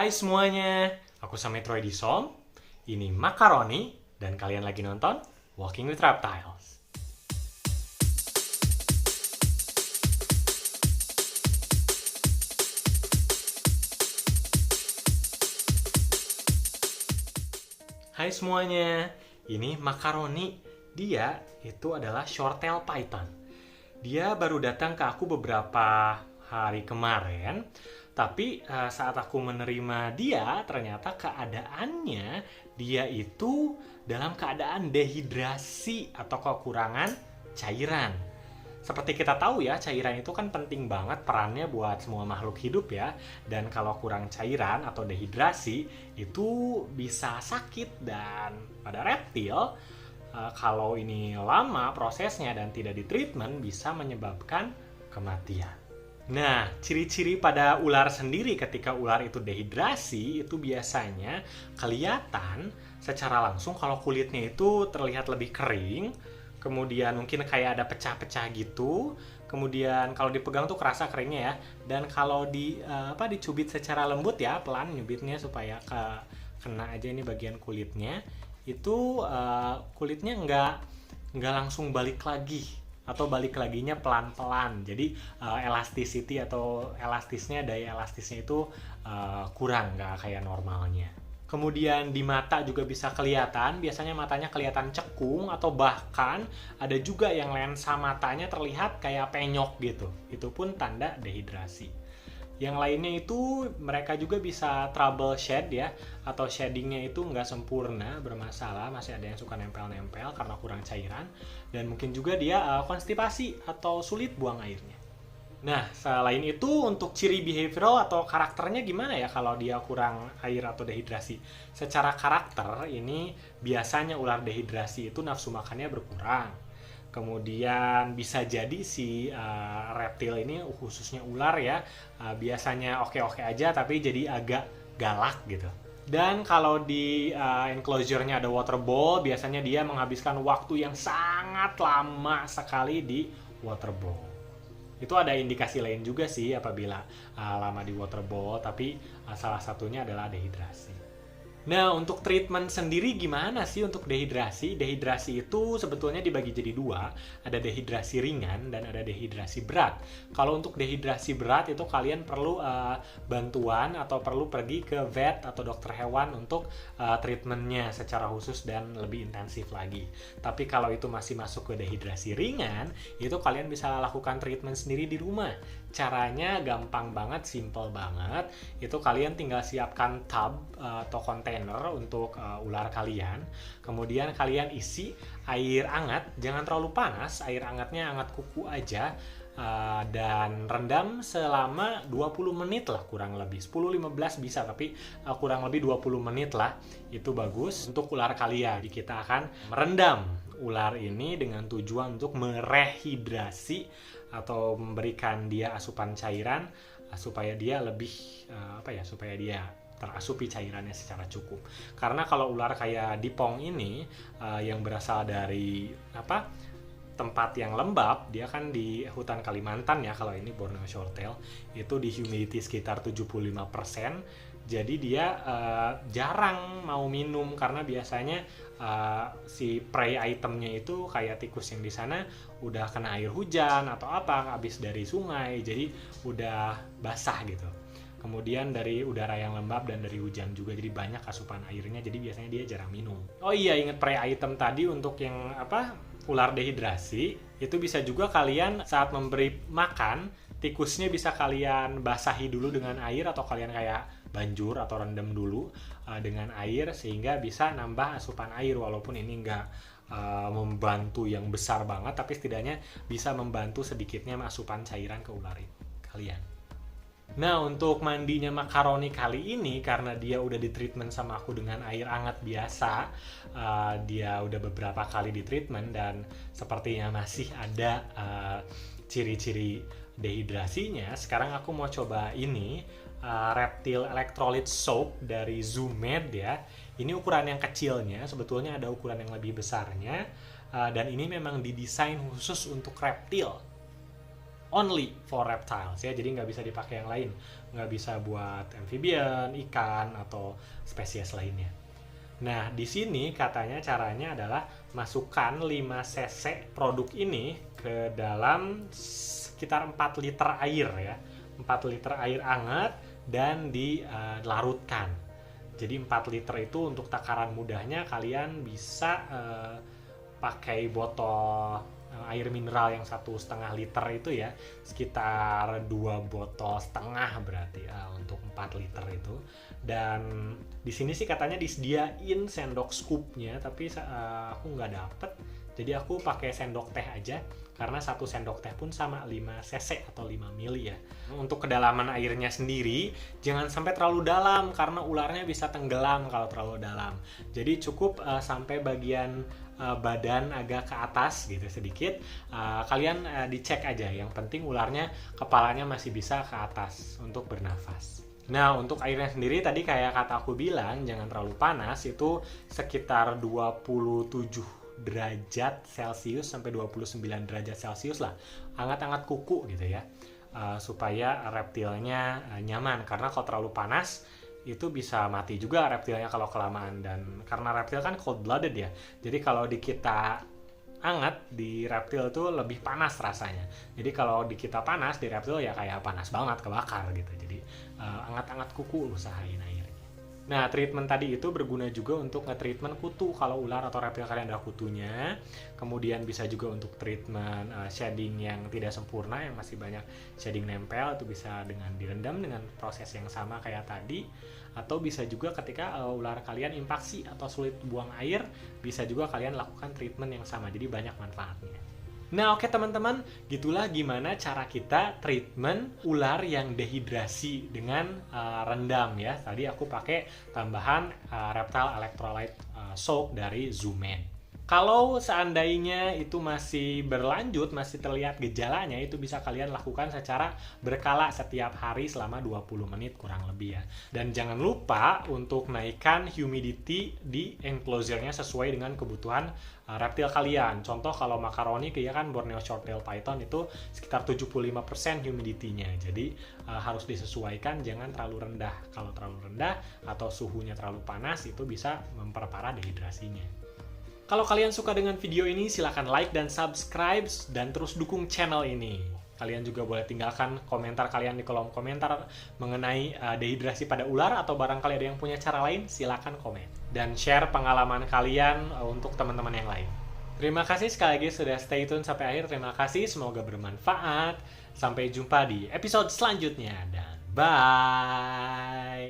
Hai semuanya, aku Sametro Edison, ini Makaroni, dan kalian lagi nonton Walking with Reptiles. Hai semuanya, ini Makaroni. Dia itu adalah short-tail python. Dia baru datang ke aku beberapa hari kemarin, tapi saat aku menerima dia, ternyata keadaannya dia itu dalam keadaan dehidrasi atau kekurangan cairan. Seperti kita tahu ya, cairan itu kan penting banget perannya buat semua makhluk hidup ya. Dan kalau kurang cairan atau dehidrasi, itu bisa sakit. Dan pada reptil, kalau ini lama prosesnya dan tidak ditreatment, bisa menyebabkan kematian. Nah, ciri-ciri pada ular sendiri ketika ular itu dehidrasi, itu biasanya kelihatan secara langsung kalau kulitnya itu terlihat lebih kering, kemudian mungkin kayak ada pecah-pecah gitu, kemudian kalau dipegang tuh kerasa keringnya ya, dan kalau dicubit secara lembut ya, pelan nyubitnya supaya kena aja ini bagian kulitnya, itu kulitnya nggak langsung balik lagi, atau balik laginya pelan-pelan. Jadi elasticity atau daya elastisnya itu kurang, nggak kayak normalnya. Kemudian di mata juga bisa kelihatan, biasanya matanya kelihatan cekung, atau bahkan ada juga yang lensa matanya terlihat kayak penyok gitu. Itu pun tanda dehidrasi. Yang lainnya itu mereka juga bisa trouble shade ya, atau shadingnya itu nggak sempurna, bermasalah, masih ada yang suka nempel-nempel karena kurang cairan, dan mungkin juga dia konstipasi atau sulit buang airnya. Nah, selain itu untuk ciri behavioral atau karakternya gimana ya kalau dia kurang air atau dehidrasi? Secara karakter ini biasanya ular dehidrasi itu nafsu makannya berkurang. Kemudian bisa jadi si reptil ini khususnya ular ya, biasanya oke-oke aja tapi jadi agak galak gitu. Dan kalau di enclosure-nya ada water bowl, biasanya dia menghabiskan waktu yang sangat lama sekali di water bowl. Itu ada indikasi lain juga sih apabila lama di water bowl, tapi salah satunya adalah dehidrasi. Nah, untuk treatment sendiri gimana sih untuk dehidrasi? Dehidrasi itu sebetulnya dibagi jadi dua, ada dehidrasi ringan dan ada dehidrasi berat. Kalau untuk dehidrasi berat itu kalian perlu bantuan atau perlu pergi ke vet atau dokter hewan untuk treatmentnya secara khusus dan lebih intensif lagi. Tapi kalau itu masih masuk ke dehidrasi ringan, itu kalian bisa lakukan treatment sendiri di rumah. Caranya gampang banget, simple banget. Itu kalian tinggal siapkan tub atau kontainer untuk ular kalian. Kemudian kalian isi air hangat, jangan terlalu panas, air hangatnya hangat kuku aja. Dan rendam selama 20 menit lah kurang lebih, 10-15 bisa, tapi kurang lebih 20 menit lah, itu bagus untuk ular kalian. Jadi kita akan merendam ular ini dengan tujuan untuk merehidrasi atau memberikan dia asupan cairan supaya dia lebih supaya dia terasupi cairannya secara cukup. Karena kalau ular kayak dipong ini yang berasal dari tempat yang lembab, dia kan di hutan Kalimantan ya, kalau ini Borneo Shorttail, itu di humidity sekitar 75%, jadi dia jarang mau minum karena biasanya si prey itemnya itu kayak tikus yang di sana udah kena air hujan atau habis dari sungai, jadi udah basah gitu. Kemudian dari udara yang lembab dan dari hujan juga, jadi banyak asupan airnya, jadi biasanya dia jarang minum. Oh iya, inget prey item tadi untuk yang ular dehidrasi, itu bisa juga kalian saat memberi makan, tikusnya bisa kalian basahi dulu dengan air, atau kalian kayak banjur atau rendam dulu dengan air, sehingga bisa nambah asupan air, walaupun ini nggak membantu yang besar banget, tapi setidaknya bisa membantu sedikitnya asupan cairan ke ular kalian. Nah, untuk mandinya Makaroni kali ini, karena dia udah ditreatment sama aku dengan air hangat biasa, dia udah beberapa kali ditreatment dan sepertinya masih ada ciri-ciri dehidrasinya. Sekarang aku mau coba ini Reptile Electrolyte Soap dari Zoo-Med ya. Ini ukuran yang kecilnya, sebetulnya ada ukuran yang lebih besarnya, dan ini memang didesain khusus untuk reptil. Only for reptiles ya, jadi nggak bisa dipakai yang lain. nggak bisa buat amphibian, ikan, atau spesies lainnya. Nah, di sini katanya caranya adalah masukkan 5 cc produk ini ke dalam sekitar 4 liter air ya. 4 liter air hangat dan dilarutkan. Jadi 4 liter itu untuk takaran mudahnya kalian bisa pakai botol air mineral yang 1,5 liter itu ya, sekitar 2,5 botol berarti untuk 4 liter itu. Dan di sini sih katanya disediain sendok scoopnya, tapi aku nggak dapet, jadi aku pakai sendok teh aja karena 1 sendok teh pun sama 5 cc atau 5 mili ya. Untuk kedalaman airnya sendiri jangan sampai terlalu dalam karena ularnya bisa tenggelam kalau terlalu dalam. Jadi cukup sampai bagian badan agak ke atas gitu sedikit. Kalian dicek aja, yang penting ularnya kepalanya masih bisa ke atas untuk bernafas. Nah, untuk airnya sendiri tadi kayak kata aku bilang, jangan terlalu panas, itu sekitar 27 derajat Celcius sampai 29 derajat Celcius lah. Hangat-hangat kuku gitu ya. Supaya reptilnya nyaman, karena kalau terlalu panas itu bisa mati juga reptilnya kalau kelamaan. Dan karena reptil kan cold blooded ya, jadi kalau di kita hangat, di reptil itu lebih panas rasanya. Jadi kalau di kita panas, di reptil ya kayak panas banget, kebakar gitu. Jadi hangat-hangat kuku usahain airnya. Nah, treatment tadi itu berguna juga untuk nge-treatment kutu kalau ular atau reptil kalian ada kutunya. Kemudian bisa juga untuk treatment shading yang tidak sempurna, yang masih banyak shading nempel, itu bisa dengan direndam dengan proses yang sama kayak tadi. Atau bisa juga ketika ular kalian impaksi atau sulit buang air, bisa juga kalian lakukan treatment yang sama. Jadi banyak manfaatnya. Nah, oke teman-teman, gitulah gimana cara kita treatment ular yang dehidrasi dengan rendam ya. Tadi aku pakai tambahan Reptile Electrolyte Soak dari Zooman. Kalau seandainya itu masih berlanjut, masih terlihat gejalanya, itu bisa kalian lakukan secara berkala setiap hari selama 20 menit kurang lebih ya. Dan jangan lupa untuk naikkan humidity di enclosure-nya sesuai dengan kebutuhan reptil kalian. Contoh kalau makaroni kayak kan Borneo Shorttail Python itu sekitar 75% humidity-nya. Jadi harus disesuaikan, jangan terlalu rendah. Kalau terlalu rendah atau suhunya terlalu panas, itu bisa memperparah dehidrasinya. Kalau kalian suka dengan video ini, silahkan like dan subscribe, dan terus dukung channel ini. Kalian juga boleh tinggalkan komentar kalian di kolom komentar mengenai dehidrasi pada ular, atau barangkali ada yang punya cara lain, silahkan komen. Dan share pengalaman kalian untuk teman-teman yang lain. Terima kasih sekali lagi sudah stay tune sampai akhir. Terima kasih, semoga bermanfaat. Sampai jumpa di episode selanjutnya, dan bye!